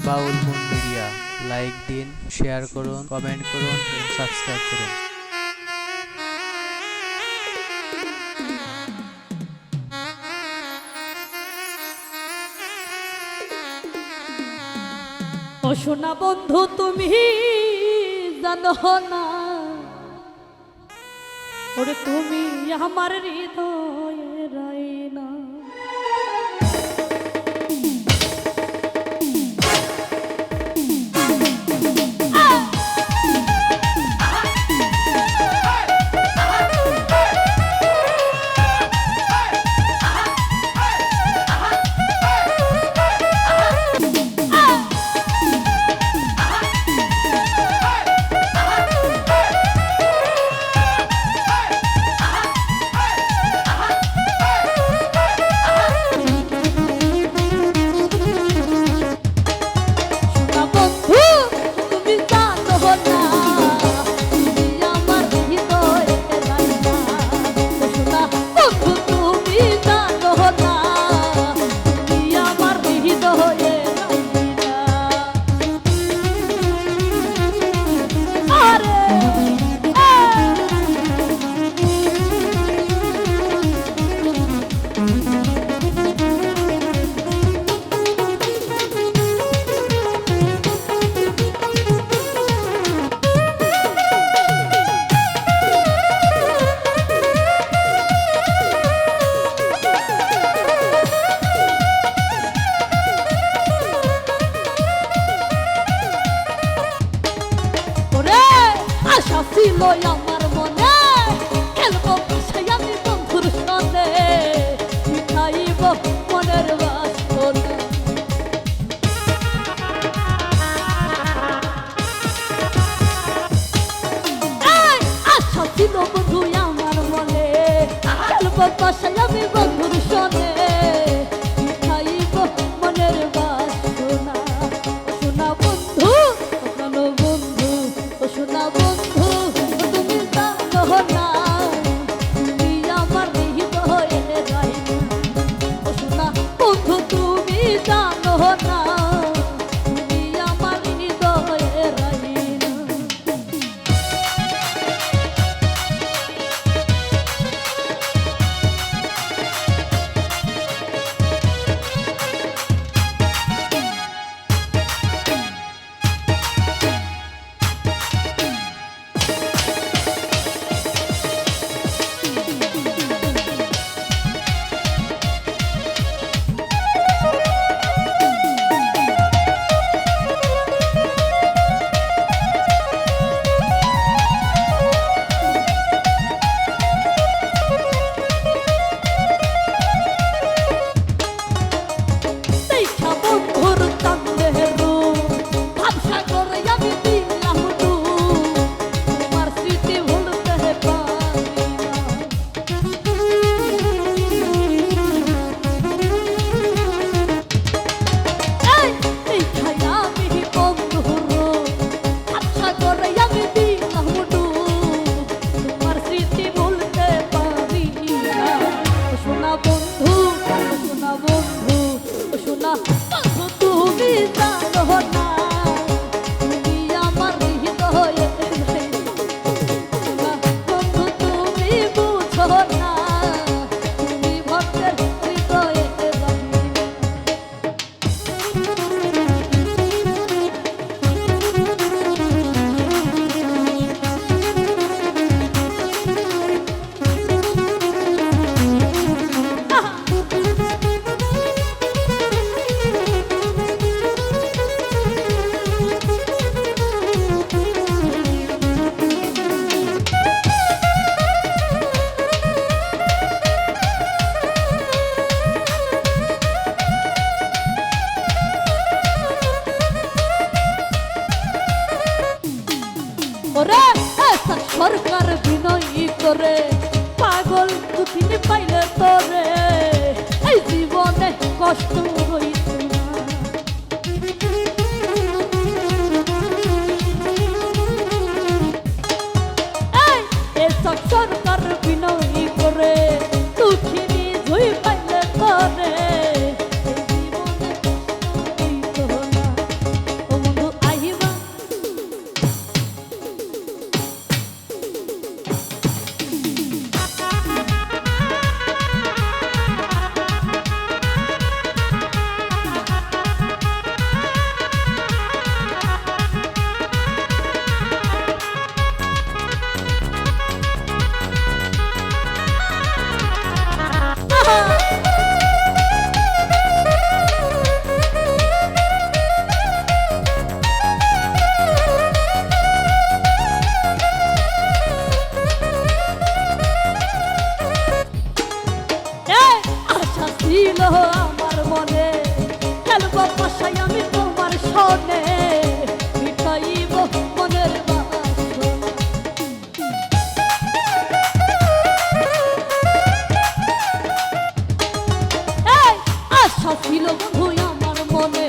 বাউল moon media. Like দিন, share করুন, comment করুন এবং সাবস্ক্রাইব করুন। ও সোনা বন্ধু তুমি জানো না, ওরে তুমি আমার হৃদয়ে রাইনা। আশা ছিল আমার মনে, খেলবো বাসায় আমি বন্ধুর সাথে, মিঠাইব মনের বাসনা। আশা ছিল বন্ধু আমার মনে, খেলবো বাসায় আমি বন্ধুর সাথে, মিঠাইব মনের বাসনা। সোনা বন্ধু, সোনা বন্ধু, সোনা বন্ধু তুমি জানো না, তুমি আমার হৃদয়ে রাইনা। সোনা বন্ধু তুমি জানো না, তুমি আমার হৃদয়ে রাইনা। ওরে সরকার বিনয়ী করে পাগল দুদিন পাইলে তোরে, এই জীবনে কষ্ট রইছে না। এই সরকার বিনয়ী করে দুঃখিনী ধুই পাইলে তোরে, এই জীবনে কষ্ট রইছে না। ভালোবাসাই আমি তোমার সনে মিটাইব মনের বাসনা। এই আশা ছিল বন্ধু আমার মনে